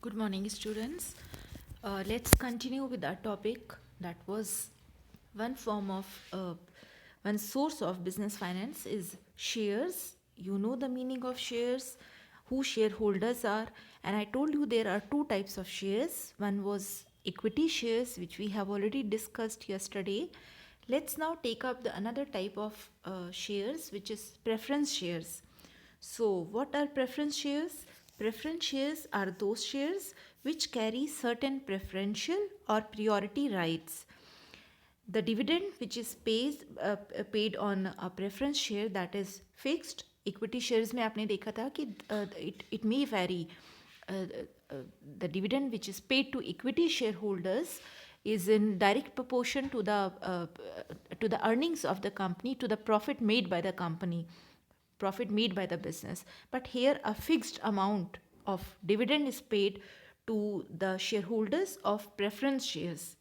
Good morning, students. Let's continue with our topic that was one form of one source of business finance is shares. You know the meaning of shares, who shareholders are, and I told you there are two types of shares. One was equity shares, which we have already discussed yesterday. Let's now take up the another type of shares, which is preference shares. So, what are preference shares? Preference shares are those shares which carry certain preferential or priority rights. The dividend which is paid on a preference share, that is fixed. Equity shares में आपने देखा था कि it may vary. Uh, uh, the dividend which is paid to equity shareholders is in direct proportion to the earnings of the company, to the profit made by the company, profit made by the business. But here a fixed amount of dividend is paid to the shareholders of preference shares.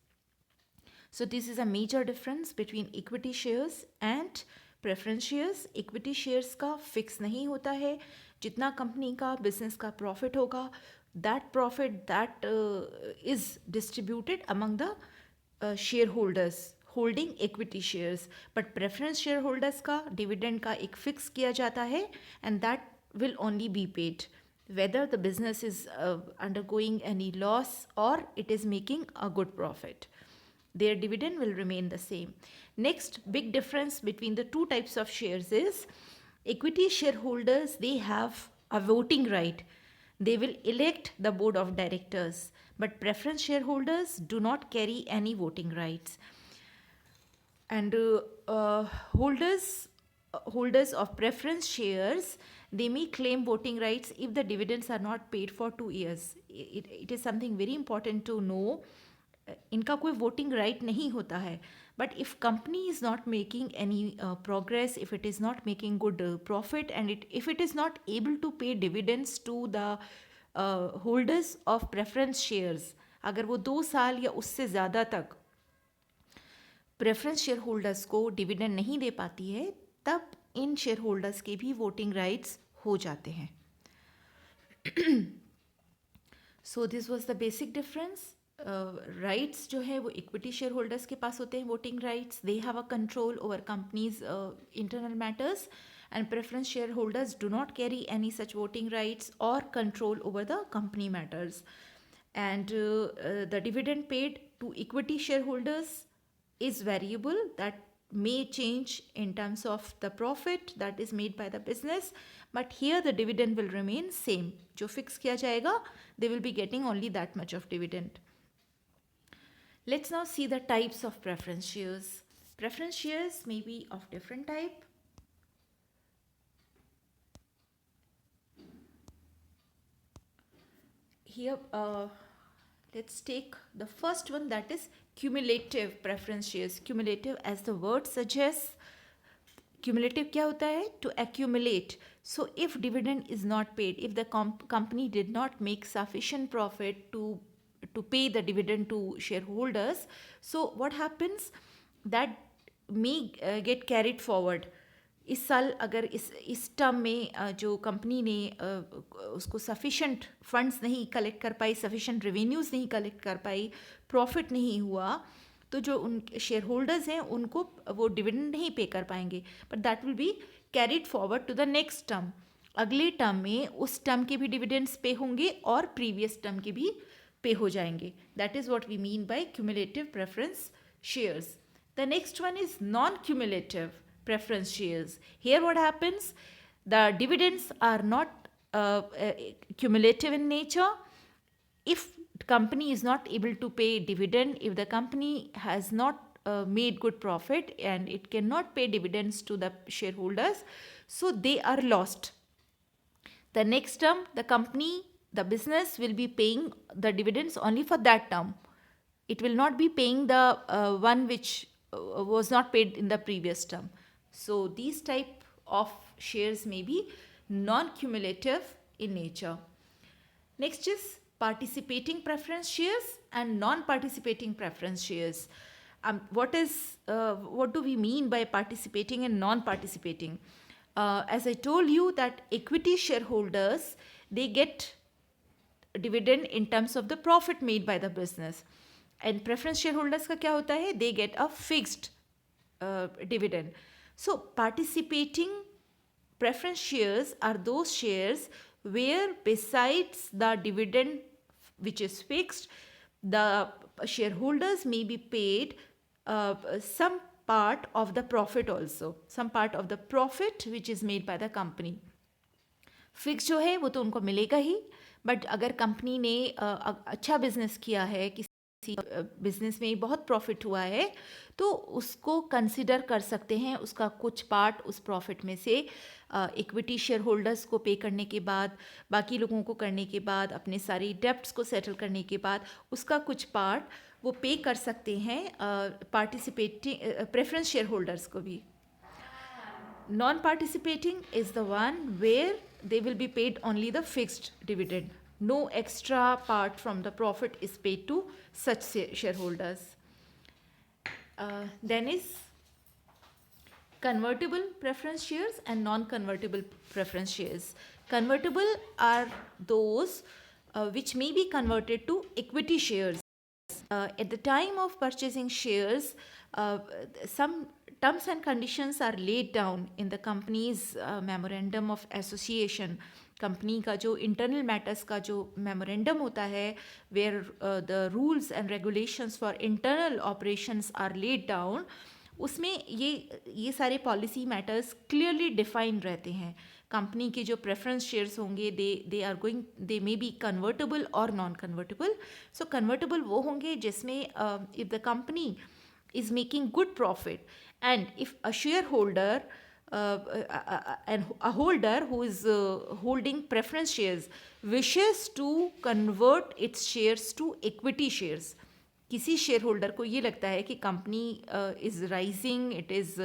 So this is a major difference between equity shares and preference shares. Equity shares का fix नहीं होता है. जितना company का business का profit होगा, that profit that is distributed among the shareholders holding equity shares. But preference shareholders का dividend का एक फिक्स किया जाता है and that will only be paid whether the business is undergoing any loss or it is making a good profit. Their dividend will remain the same. Next big difference between the two types of shares is equity shareholders, they have a voting right. They will elect the board of directors, but preference shareholders do not carry any voting rights. And holders of preference shares, they may claim voting rights if the dividends are not paid for 2 years. It is something very important to know. इनका कोई voting right नहीं होता है, but if company is not making any progress, if it is not making good profit and if it is not able to pay dividends to the holders of preference shares, अगर वो 2 साल या उससे ज़्यादा तक प्रेफरेंस शेयर होल्डर्स को dividend नहीं दे पाती है, तब इन शेयर होल्डर्स के भी वोटिंग राइट्स हो जाते हैं. So this was the basic difference. Rights जो है वो इक्विटी शेयर होल्डर्स के पास होते हैं, voting rights. They have a control over companies internal matters, and preference shareholders do not carry any such voting rights or control over the company matters. And the dividend paid to equity shareholders is variable, that may change in terms of the profit that is made by the business, but here the dividend will remain same. जो fix किया जाएगा, they will be getting only that much of dividend. Let's now see the types of preference shares. Preference shares may be of different type. Here, let's take the first one, that is cumulative preference shares. Cumulative, as the word suggests, cumulative क्या होता है? To accumulate. So if dividend is not paid, if the company did not make sufficient profit to pay the dividend to shareholders, so what happens? That may get carried forward. इस साल अगर इस term में जो company ने उसको sufficient funds नहीं collect कर पाई, सफिशेंट रेवेन्यूज़ नहीं कलेक्ट कर पाई, प्रॉफिट नहीं हुआ, तो जो उन शेयर होल्डर्स हैं उनको वो डिविडेंड नहीं पे कर पाएंगे, but that will be carried forward to the next term. अगले टर्म में उस टर्म के भी डिविडेंड्स पे होंगे और प्रीवियस टर्म के भी पे हो जाएंगे. That is what we mean by cumulative preference shares. The next one is non cumulative preference shares. Here what happens? The dividends are not cumulative in nature. If company is not able to pay dividend, if the company has not made good profit and it cannot pay dividends to the shareholders, so they are lost. The next term, the company, the business will be paying the dividends only for that term. It will not be paying the one which was not paid in the previous term. So these type of shares may be non-cumulative in nature. Next is participating preference shares and non-participating preference shares. What do we mean by participating and non-participating? As I told you that equity shareholders, they get dividend in terms of the profit made by the business. And preference shareholders का क्या होता है? They get a fixed dividend. So participating preference shares are those shares where besides the dividend which is fixed, the shareholders may be paid some part of the profit also, some part of the profit which is made by the company. Fix जो है वो तो उनको मिलेगा ही, but अगर company ने अच्छा business किया है, किसी बिजनेस में बहुत प्रॉफिट हुआ है, तो उसको कंसिडर कर सकते हैं, उसका कुछ पार्ट उस प्रॉफिट में से इक्विटी शेयर होल्डर्स को पे करने के बाद, बाकी लोगों को करने के बाद, अपने सारी डेप्ट्स को सेटल करने के बाद उसका कुछ पार्ट वो पे कर सकते हैं पार्टिसिपेटिंग प्रेफरेंस शेयर होल्डर्स को भी. Non-participating is the one where they will be paid only the fixed dividend. No extra part from the profit is paid to such shareholders. Then is convertible preference shares and non-convertible preference shares. Convertible are those which may be converted to equity shares. At the time of purchasing shares, some terms and conditions are laid down in the company's memorandum of association. Company का जो internal matters का जो memorandum होता है, where the rules and regulations for internal operations are laid down, उसमें ये सारे policy matters clearly define रहते हैं. कंपनी के जो प्रेफरेंस शेयर्स होंगे दे मे बी कन्वर्टेबल और नॉन कन्वर्टेबल. सो कन्वर्टेबल वो होंगे जिसमें if the company is making good profit, and if a shareholder and a holder who is holding preference shares wishes to convert its shares to equity shares, किसी shareholder को ये लगता है कि company is rising, it is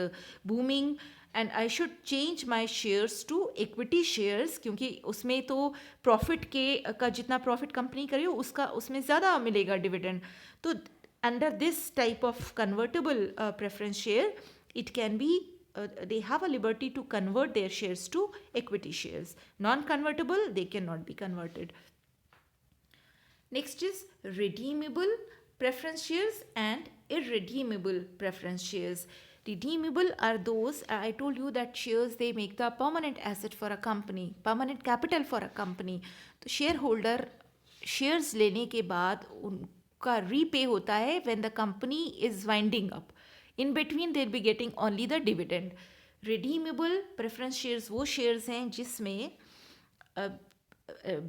booming and I should change my shares to equity shares, क्योंकि उसमें तो profit का जितना प्रॉफिट कंपनी करे उसका उसमें ज़्यादा मिलेगा डिविडेंड. तो under this type of convertible preference share, it can be they have a liberty to convert their shares to equity shares. Non-convertible, they cannot be converted. Next is redeemable preference shares and irredeemable preference shares. Redeemable are those, I told you that shares, they make the permanent asset for a company, permanent capital for a company. तो shareholder shares लेने के बाद का repay होता है when the company is winding up. In between they'll be getting only the dividend. Redeemable preference shares वो shares हैं जिसमें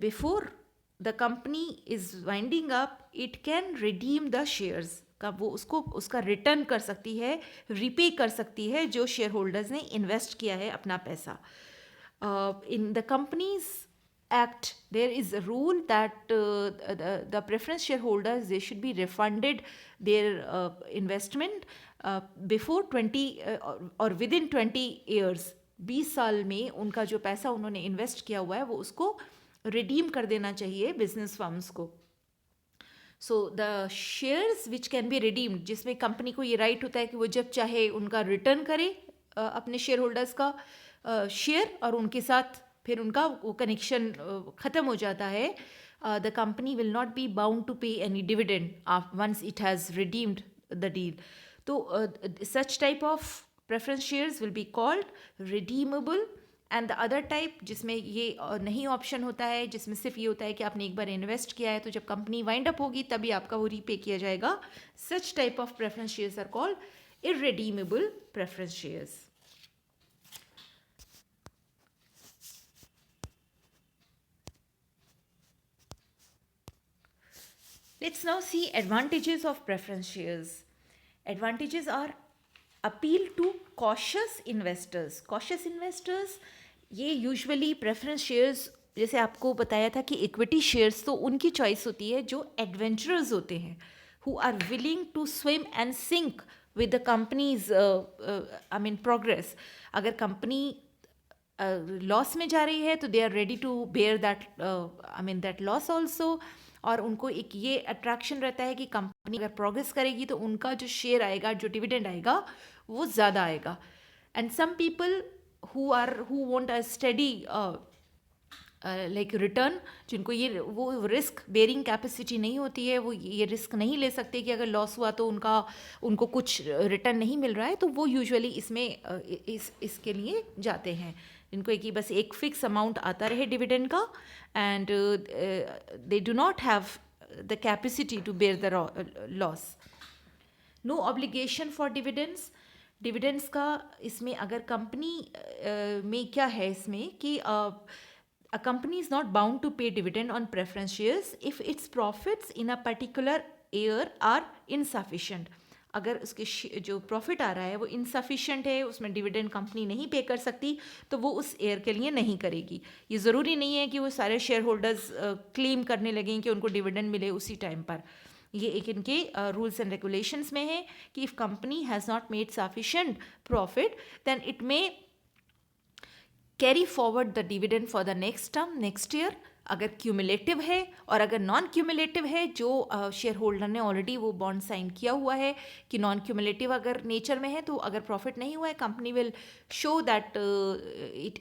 before the company is winding up, it can redeem the shares. का वो उसका रिटर्न कर सकती है, रीपे कर सकती है जो शेयर होल्डर्स ने इन्वेस्ट किया है अपना पैसा. In the company's Act, there is a rule that the preference shareholders, they should be refunded their investment before 20 or within 20 years. 20 साल में उनका जो पैसा उन्होंने इन्वेस्ट किया हुआ है वो उसको रिडीम कर देना चाहिए बिजनेस फर्म्स को. So the shares which can be redeemed, जिसमें कंपनी को ये राइट होता है कि वो जब चाहे उनका रिटर्न करे अपने शेयर होल्डर्स का शेयर, और उनके साथ फिर उनका वो कनेक्शन ख़त्म हो जाता है. The company will not be bound to pay any dividend once it has redeemed the deal. तो such type of preference shares will be called redeemable. And the other type जिसमें ये नहीं ऑप्शन होता है, जिसमें सिर्फ ये होता है कि आपने एक बार इन्वेस्ट किया है तो जब कंपनी वाइंड अप होगी तभी आपका वो रीपे किया जाएगा. Such type of preference shares are called irredeemable preference shares. Let's now see advantages of preference shares. Advantages are appeal to cautious investors. Cautious investors, ये usually preference shares, जैसे आपको बताया था कि इक्विटी शेयर्स तो उनकी चॉइस होती है जो एडवेंचरर्स होते हैं, who are willing to swim and sink with the company's progress. अगर कंपनी लॉस में जा रही है तो they are ready to bear that loss also. और उनको एक ये अट्रैक्शन रहता है कि कंपनी अगर प्रोग्रेस करेगी तो उनका जो शेयर आएगा, जो डिविडेंड आएगा, वो ज़्यादा आएगा. And some people who want a steady like return, जिनको ये वो रिस्क बेयरिंग कैपेसिटी नहीं होती है, वो ये रिस्क नहीं ले सकते कि अगर लॉस हुआ तो उनको कुछ रिटर्न नहीं मिल रहा है, तो वो यूजुअली इसमें इसके लिए जाते हैं, जिनको कि बस एक फिक्स अमाउंट आता रहे डिविडेंड का, and they do not have the capacity to bear the loss. No obligation for dividends. Dividends का इसमें अगर कंपनी में क्या है इसमें कि a company is not bound to pay dividend on preference shares if its profits in a particular year are insufficient. अगर उसके जो प्रॉफिट आ रहा है वो इनसफिशिएंट है, उसमें डिविडेंड कंपनी नहीं पे कर सकती, तो वो उस ईयर के लिए नहीं करेगी. ये ज़रूरी नहीं है कि वो सारे शेयर होल्डर्स क्लेम करने लगें कि उनको डिविडेंड मिले उसी टाइम पर. ये एक इनके रूल्स एंड रेगुलेशंस में है कि if company has not made sufficient profit then it may carry forward the dividend for the next term, next year, अगर क्यूमुलेटिव है. और अगर नॉन क्यूमुलेटिव है, जो शेयर होल्डर ने ऑलरेडी वो बॉन्ड साइन किया हुआ है कि नॉन क्यूमुलेटिव अगर नेचर में है, तो अगर प्रॉफिट नहीं हुआ है, company will show that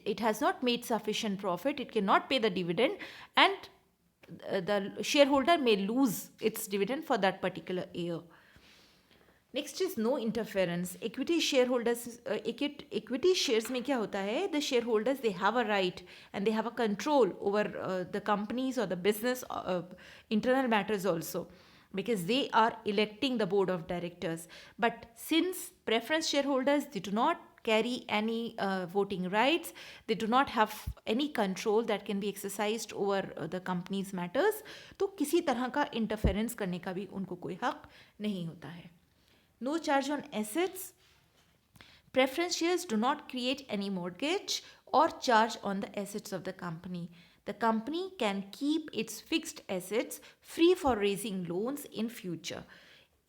it has not made sufficient profit, it can not pay the dividend, and the shareholder may lose its dividend for that particular year. Next is no interference. Equity shareholders, equity shares में क्या होता है? The shareholders, they have a right and they have a control over the companies or the business internal matters also, because they are electing the board of directors. But since preference shareholders, they do not carry any voting rights, they do not have any control that can be exercised over the company's matters, तो किसी तरह का interference करने का भी उनको कोई हक नहीं होता है. No charge on assets. Preference shares do not create any mortgage or charge on the assets of the company. The company can keep its fixed assets free for raising loans in future.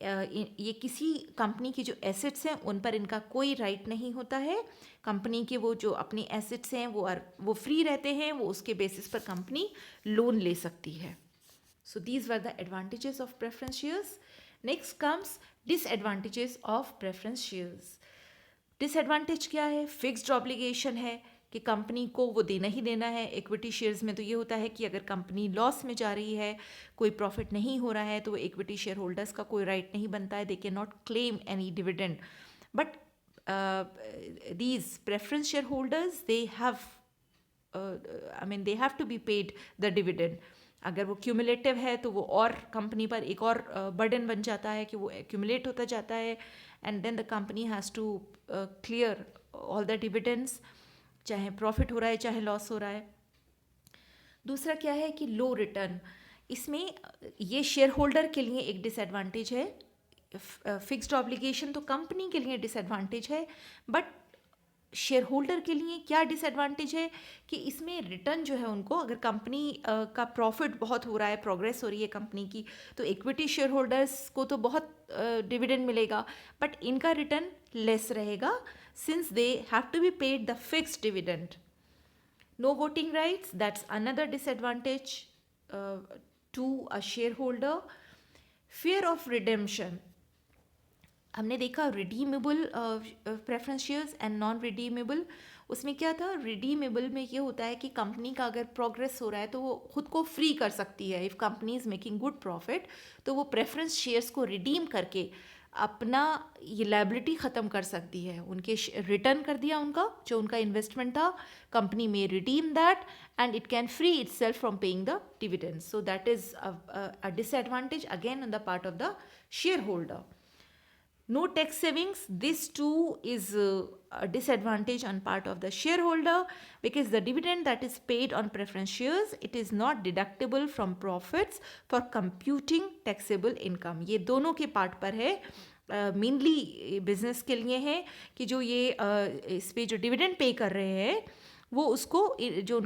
ये किसी company की जो assets हैं उन पर इनका कोई right नहीं होता है. कंपनी के वो जो अपनी एसेट्स हैं वो फ्री रहते हैं, वो उसके बेसिस पर कंपनी लोन ले सकती है. सो these were the advantages of preference shares. Next comes disadvantages of preference shares. Disadvantage क्या है? फिक्स्ड ऑब्लिगेशन है कि कंपनी को वो देना ही देना है. इक्विटी शेयर्स में तो ये होता है कि अगर कंपनी लॉस में जा रही है, कोई प्रॉफिट नहीं हो रहा है, तो इक्विटी शेयर होल्डर्स का कोई राइट नहीं बनता है, they can not claim any dividend. But these preference share holders, they have to be paid the dividend. अगर वो क्यूमुलेटिव है तो वो और कंपनी पर एक और बर्डन बन जाता है कि वो एक्यूमुलेट होता जाता है, and then the company has to clear all the dividends, चाहे प्रॉफिट हो रहा है चाहे लॉस हो रहा है. दूसरा क्या है कि लो रिटर्न. इसमें ये शेयर होल्डर के लिए एक डिसएडवांटेज है. फिक्स्ड ऑब्लिगेशन तो कंपनी के लिए डिसएडवांटेज है, बट शेयर होल्डर के लिए क्या डिसएडवांटेज है कि इसमें रिटर्न जो है उनको, अगर कंपनी का प्रॉफिट बहुत हो रहा है, प्रोग्रेस हो रही है कंपनी की, तो इक्विटी शेयर होल्डर्स को तो बहुत डिविडेंड मिलेगा, बट इनका रिटर्न लेस रहेगा since they have to be paid the fixed dividend. No voting rights, that's another disadvantage to a shareholder. Fear of redemption. हमने देखा redeemable preference shares and non redeemable. उसमें क्या था? Redeemable में ये होता है कि कंपनी का अगर प्रोग्रेस हो रहा है तो वो खुद को फ्री कर सकती है. If company is making good profit, तो वो प्रेफरेंस शेयर्स को रिडीम करके अपना ये लायबिलिटी ख़त्म कर सकती है. उनके रिटर्न कर दिया उनका जो उनका इन्वेस्टमेंट था, कंपनी में redeem that and it can free it self from paying the dividend. So that is a disadvantage again on the part of the share holder. No tax savings. This too is a disadvantage on part of the shareholder, because the dividend that is paid on preference shares, it is not deductible from profits for computing taxable income. ये दोनों के part पर है. Mainly business के लिए है कि जो ये इस पे जो डिविडेंड पे कर रहे हैं वो उसको जो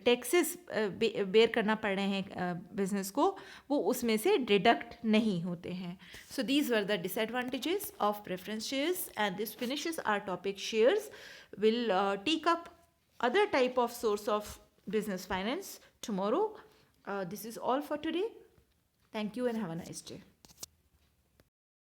टैक्सेस बेयर करना पड़ रहे हैं बिजनेस को, वो उसमें से डिडक्ट नहीं होते हैं. So these were the disadvantages of preference shares, and this finishes our topic shares. Will take up other type of source of business finance tomorrow. This is all for today. Thank you and have a nice day.